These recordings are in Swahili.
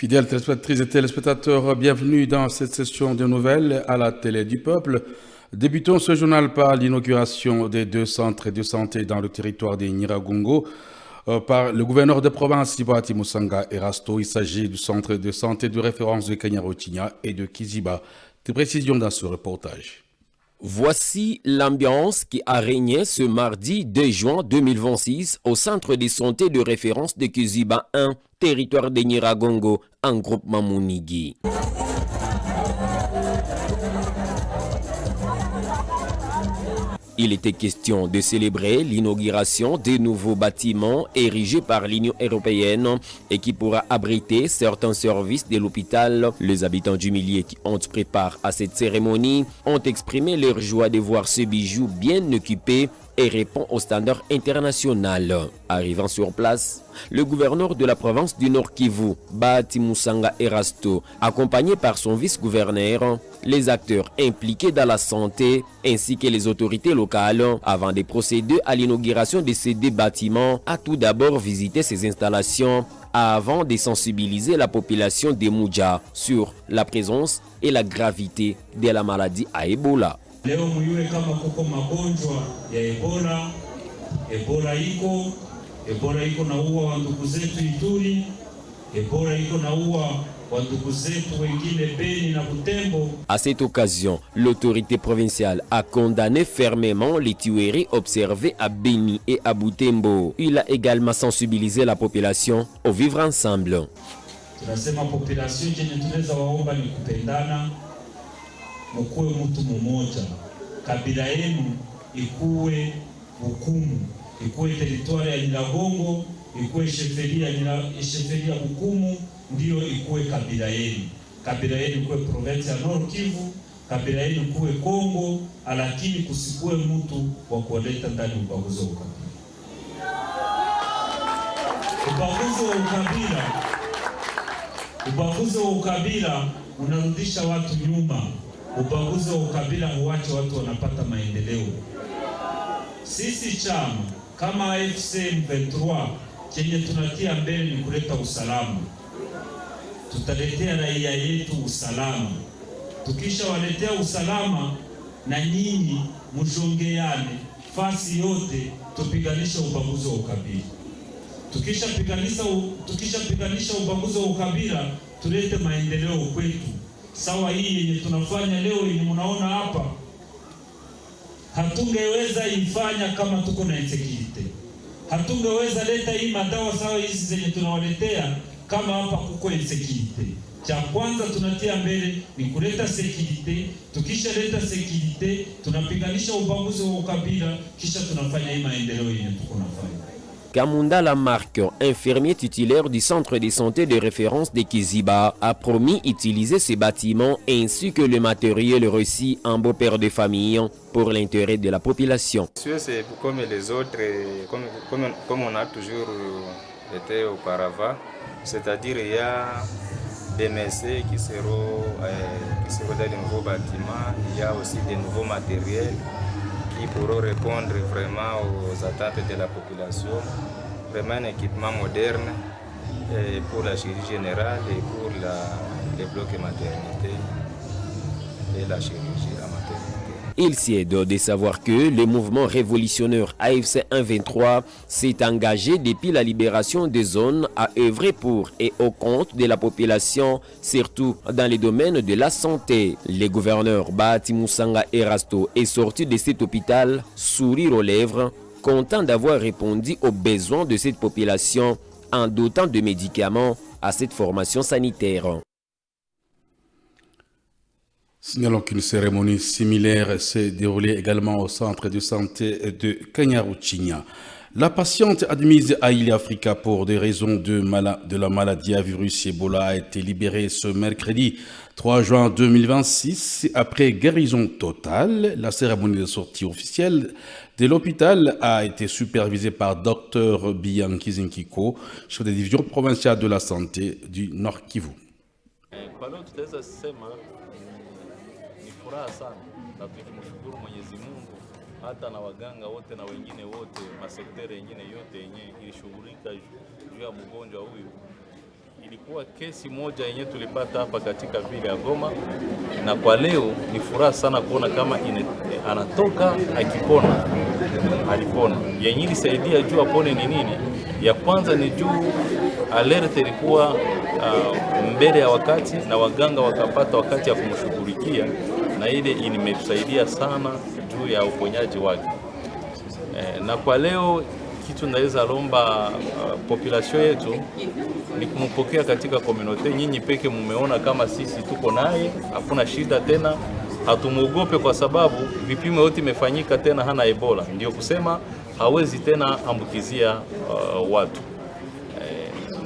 Fidèles téléspectatrices et téléspectateurs, bienvenue dans cette session de nouvelles à la télé du peuple. Débutons ce journal par l'inauguration des 2 centres de santé dans le territoire de Nyiragongo par le gouverneur de province Ibati Musanga Erasto. Il s'agit du centre de santé de référence de Kanyaruchinya et de Kiziba. Des précisions dans ce reportage. Voici l'ambiance qui a régné ce mardi 2 juin 2026 au centre de santé de référence de Kiziba 1, territoire de Nyiragongo, en groupement Mounigi. Il était question de célébrer l'inauguration des nouveaux bâtiments érigés par l'Union européenne et qui pourra abriter certains services de l'hôpital. Les habitants du milieu qui ont pris part à cette cérémonie ont exprimé leur joie de voir ce bijou bien occupé et répond aux standards internationaux. Arrivant sur place, le gouverneur de la province du Nord Kivu, Bahati Musanga Erasto, accompagné par son vice-gouverneur, les acteurs impliqués dans la santé ainsi que les autorités locales, avant de procéder à l'inauguration de ces deux bâtiments, a tout d'abord visité ces installations avant de sensibiliser la population de Mouja sur la présence et la gravité de la maladie à Ebola. Leo muyue kama kuko magonjwa ya Ebola iko naua wa ndugu zetu Ituri, Ebola iko naua wa ndugu zetu wengine Beni na Butembo. À cette occasion, l'autorité provinciale a condamné fermement les tueries observées à Beni et à Butembo. Il a également sensibilisé la population au vivre ensemble. Tunasema population yenye tunaweza waomba ni kupendana. Mkuwe mtu mmoja, kabila yenu ikuwe hukumu, ikuwe teritwari ya Nyiragongo, ikuwe sheferia hukumu, ndiyo ikuwe kabila yenu. Kabila yenu ikuwe province ya Nord Kivu, kabila yenu ikuwe Kongo, lakini kusikuwe mtu wa kuleta ndani ubaguzi wa ukabila. Ubaguzi wa ukabila unarudisha watu nyuma. Ubaguzi wa ukabila huache watu wanapata maendeleo. Sisi chama kama FCM23 chenye tunatia mbele ni kuleta usalama. Tutaletea raia yetu usalama. Tukisha waletea usalama na nyinyi mjongeane fasi yote, tupiganisha ubaguzi wa ukabila. Tukisha piganisha ubaguzi wa ukabila, tulete maendeleo kwetu. Sawa hii yenye tunafanya leo yenye mnaona hapa, hatungeweza ifanya kama tuko na insecurity. Hatungeweza leta hii madawa sawa hizi zenye tunawaletea kama hapa kuko insecurity. Cha kwanza tunatia mbele ni kuleta security. Tukisha leta security, tunapiganisha ubaguzi wa ukabila, kisha tunafanya hii maendeleo yenye tuko nafanya. Kamunda Lamarck, infirmier titulaire du centre de santé de référence de Kiziba, a promis utiliser ces bâtiments ainsi que le matériel reçu en beau-père de famille pour l'intérêt de la population. C'est comme les autres, comme on a toujours été auparavant, c'est-à-dire il y a des médecins qui seront dans de nouveaux bâtiments, il y a aussi des nouveaux matériels qui pourront répondre vraiment aux attentes de la population. Vraiment un équipement moderne pour la chirurgie générale et pour les blocs maternité et la chirurgie à maternité. Il s'y de savoir que le mouvement révolutionnaire AFC 123 s'est engagé depuis la libération des zones à œuvrer pour et au compte de la population, surtout dans les domaines de la santé. Le gouverneur Bahati Musanga Erasto est sorti de cet hôpital, sourire aux lèvres, content d'avoir répondu aux besoins de cette population en dotant de médicaments à cette formation sanitaire. Signalons qu'une cérémonie similaire s'est déroulée également au centre de santé de Kanyaruchinya. La patiente admise à Ile Africa pour des raisons de la maladie à virus Ebola a été libérée ce mercredi 3 juin 2026 après guérison totale. La cérémonie de sortie officielle de l'hôpital a été supervisée par Dr Bianchi Zinkiko, chef de division provinciale de la santé du Nord Kivu. Furaha sana na tukimshukuru Mwenyezi Mungu hata na waganga wote na wengine wote masektere yengine yote yenye ilishughulika juu ya mgonjwa huyu ilikuwa kesi moja yenye tulipata hapa katika vile ya Goma, na kwa leo ni furaha sana kuona kama anatoka akipona, alipona. Yenye ilisaidia juu apone ni nini? Ya kwanza ni juu alert ilikuwa mbele ya wakati na waganga wakapata wakati ya kumshughulikia, na ile imetusaidia sana juu ya uponyaji wake. Na kwa leo kitu naweza lomba population yetu ni kumpokea katika community. Nyinyi peke mumeona kama sisi tuko naye, hakuna shida tena, hatumuogope kwa sababu vipimo yote imefanyika, tena hana Ebola. Ndio kusema hawezi tena ambukizia watu.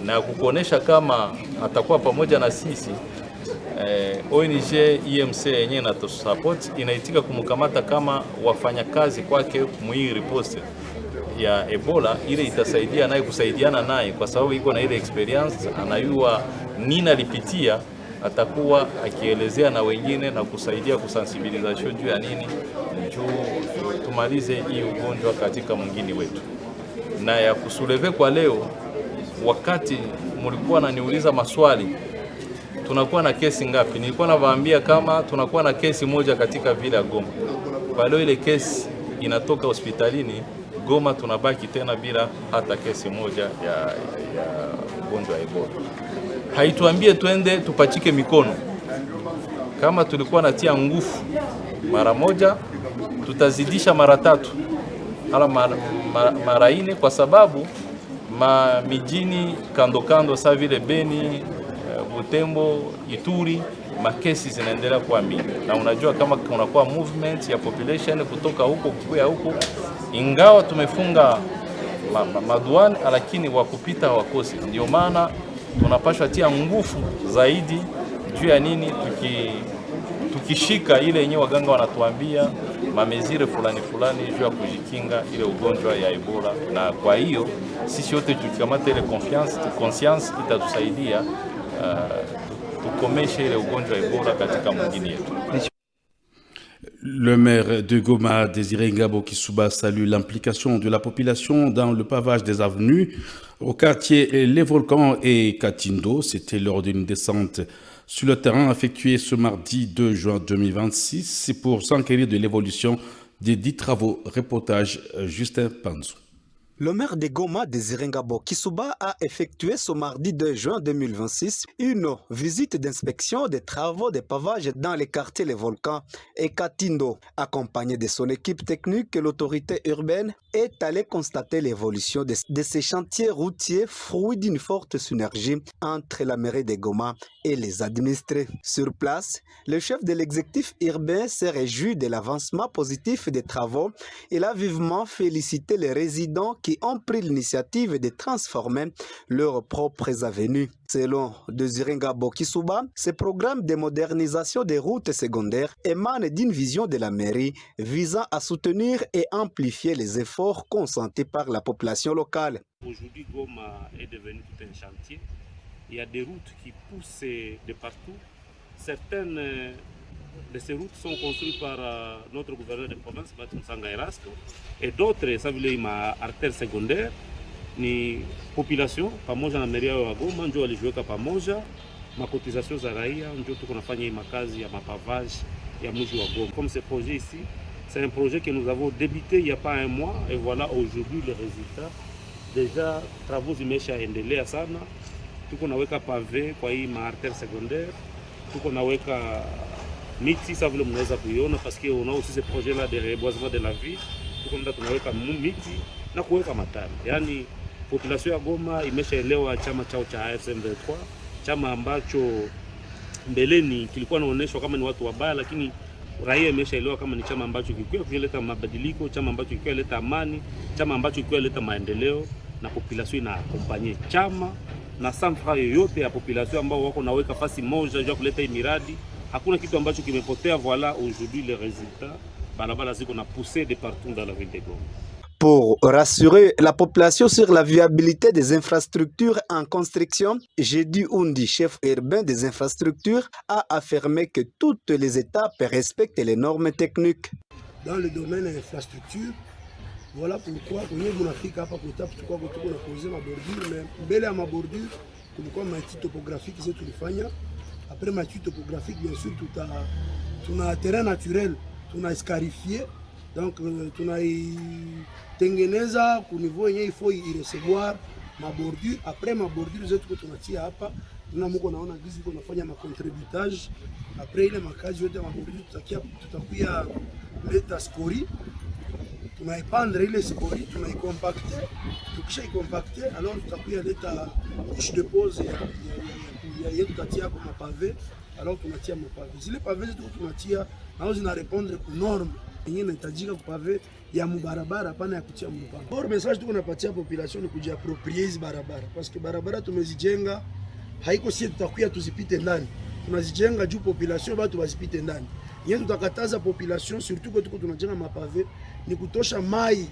Na kukuonesha kama atakuwa pamoja na sisi, ONG EMC yenyewe na support inaitika kumkamata kama wafanyakazi kwake muhii riposte ya Ebola. Ile itasaidia naye kusaidiana naye kwa sababu iko na ile experience, anayua nini alipitia, atakuwa akielezea na wengine na kusaidia kusensibilization juu ya nini, juu tumalize hii ugonjwa katika mwingine wetu. Na ya kusuleve kwa leo, wakati mulikuwa naniuliza maswali tunakuwa na kesi ngapi, nilikuwa nawaambia kama tunakuwa na kesi moja katika vile ya Goma. Kwa leo ile kesi inatoka hospitalini Goma, tunabaki tena bila hata kesi moja ya ugonjwa wa Ebola. Haituambie twende tupachike mikono. Kama tulikuwa natia nguvu mara moja, tutazidisha mara 3 hala mara 4, kwa sababu mijini kando kando saa vile Beni, Butembo, Ituri, makesi zinaendelea kuwa mingi, na unajua kama kunakuwa movement ya population kutoka huko kukuya huko, ingawa tumefunga maduani, lakini wakupita wakosi. Ndio maana tunapashwa tia nguvu zaidi juu ya nini, tukishika ile yenyewe waganga wanatuambia mamezire fulani juu ya kujikinga ile ugonjwa ya Ebola. Na kwa hiyo sisi wote tukikamata ile conscience itatusaidia tukomeshe ile ugonjwa wa Ebola katika mwingine yetu. Le maire de Goma, Désiré Ngabo Kissouba, salue l'implication de la population dans le pavage des avenues au quartier Les Volcans et Katindo. C'était lors d'une descente sur le terrain effectuée ce mardi 2 juin 2026. C'est pour s'enquérir de l'évolution des 10 travaux. Reportage Justin Panzou. Le maire de Goma, Désiré Ngabo Kissouba, a effectué ce mardi 2 juin 2026 une visite d'inspection des travaux de pavage dans les quartiers Les Volcans et Katindo. Accompagné de son équipe technique, l'autorité urbaine est allée constater l'évolution de ces chantiers routiers, fruit d'une forte synergie entre la mairie de Goma et les administrés. Sur place, le chef de l'exécutif urbain s'est réjoui de l'avancement positif des travaux. Il a vivement félicité les résidents qui ont pris l'initiative de transformer leurs propres avenues. Selon Désiré Ngabo Kissouba, ce programme de modernisation des routes secondaires émane d'une vision de la mairie visant à soutenir et amplifier les efforts consentis par la population locale. Aujourd'hui, Goma est devenu tout un chantier. Il y a des routes qui poussent de partout. Certaines de ces routes sont construites par notre gouverneur de province, Batim Sanga Erasto, et d'autres, ça veut dire ma artère secondaire, ni population pamoja na meria wa Goma ndio walijiweka pamoja, makotisation za raia ndio tuko nafanya hii makazi ya mapavage ya mji wa Goma. Comme ce projet ici, c'est un projet que nous avons débuté il n'y a pas un mois, et voilà aujourd'hui le résultat. Déjà travaux zimeshaendelea sana, tuko naweka pavé kwa hii ma artère secondaire, tuko naweka miti, ça vile mnaweza kuiona parce que on a aussi ce projet là de reboisement de la ville. Tuko ndio tunaweka miti na kuweka matani. Yaani population ya Goma imeshaelewa chama chao cha AFC/M23, chama ambacho mbeleni kilikuwa naoneshwa kama ni watu wabaya, lakini raia imeshaelewa kama ni chama ambacho kilikuwa kuleta mabadiliko, chama ambacho kilikuwa leta amani, chama ambacho kilikuwa leta maendeleo, na population ina accompagner chama na sanfra yoyote ya population ambao wako naweka fasi moja ya kuleta hii miradi. Hakuna kitu ambacho kimepotea. Voilà aujourd'hui les résultats. Balabala ziko na poussé de partout dans la ville de Goma. Pour rassurer la population sur la viabilité des infrastructures en construction, Jeudi Undi, chef urbain des infrastructures, a affirmé que toutes les étapes respectent les normes techniques. Dans le domaine de l'infrastructure, voilà pourquoi nous avons fait ma bordure, mais belle à ma bordure, kulikuwa maétude topographique zetu tulifanya. Après maétude topographique, bien sûr, tuna terrain naturel, tuna escarifié, donc tunaitengeneza ku niveau yenye il faut y recevoir ma bordure. Après ma bordure zetu tunatia hapa, tuna mko naona gizi kuna fanya ma contributage. Après ile makazi yote ma bordure tutakuya leta scori, tunaipandre ile scori, tunaicompacter. Tukisha icompacter, alors tutakuya leta couche de pose ya tutatia kwa mapave. Alors tunatia mapave. Zile pave zetu tunatia nao zina répondre ku norme yenye inahitajika ku pave ya mubarabara, hapana ya kutia mpango. Or message tuko napatia population ni kujiapproprier hizi barabara, parce que barabara tumezijenga, haiko sisi tutakuya tuzipite ndani, tunazijenga juu population watu wasipite ndani. Yenye tutakataza population surtout que tuko tunajenga mapave ni kutosha mai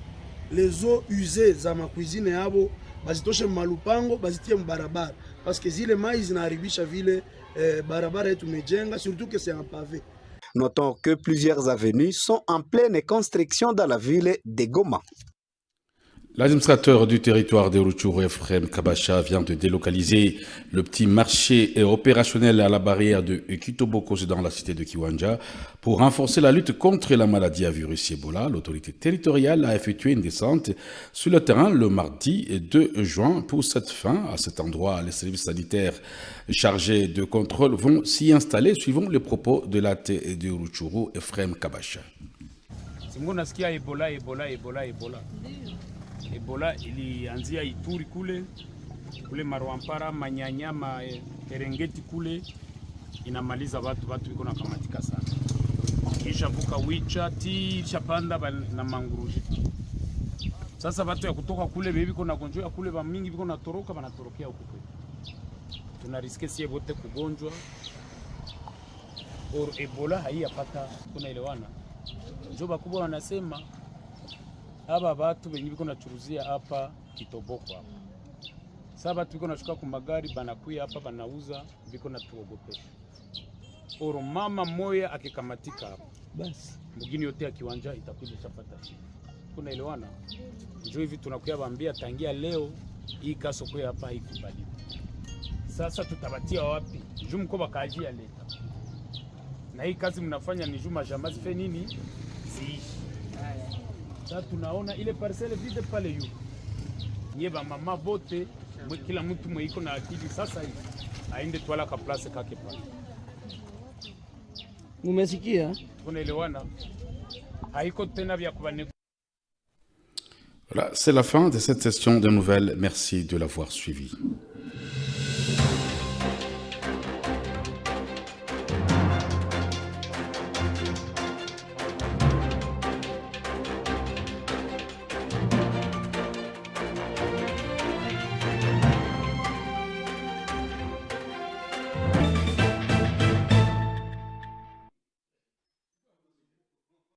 les eaux usées za makuizine yabo bazitoshe malupango bazitie mbarabara, parce que zile mai zinaharibisha vile barabara yetu tumejenga, surtout que c'est un pavé. Notons que plusieurs avenues sont en pleine construction dans la ville de Goma. L'administrateur du territoire de Rutshuru, Ephrem Kabasha, vient de délocaliser le petit marché opérationnel à la barrière de Kitoboko dans la cité de Kiwanja pour renforcer la lutte contre la maladie à virus Ebola. L'autorité territoriale a effectué une descente sur le terrain le mardi 2 juin. Pour cette fin, à cet endroit, les services sanitaires chargés de contrôle vont s'y installer, suivant les propos de la T de Rutshuru, Ephrem Kabasha. Ebola ilianzia Ituri kule Marwampara, Manyanya, Erengeti kule, inamaliza watu wiko na kamatika sana. Kisha vuka Wicha tisha panda na Manguruji. Sasa watu ya kutoka kule biko na gonjwa ya kule mingi biko na toroka wanatorokea huko kwetu. Tunariske sie wote kugonjwa. Or Ebola haiyapata, tunaelewana. Ndio bakubwa wanasema aba batu benye biko nachuruzia hapa Kitoboko hapa. Sasa batu biko nashuka ku magari banakuya hapa banauza biko natuogopesha. Oro mama moya akikamatika hapa, basi mgini yote ya Kiwanja itakuja chapata shida. Tunaelewana? Njoo hivi tunakuya bambia tangia leo hii kasoko hapa haikubaliwa. Sasa tutabatia wapi? Njoo mkoba kaji ya leta. Na hii kazi mnafanya ni juma jamazi fe nini? Ziishi. Sasa tunaona ile parcelle vide pale yu. Nyeba mama bote, kila mtu mwiko na akili sasa hivi. Aende twala ka place kake pale. Mumesikia? Tunaelewana. Haiko tena vya kubane. Voilà, c'est la fin de cette session de nouvelles. Merci de l'avoir suivi.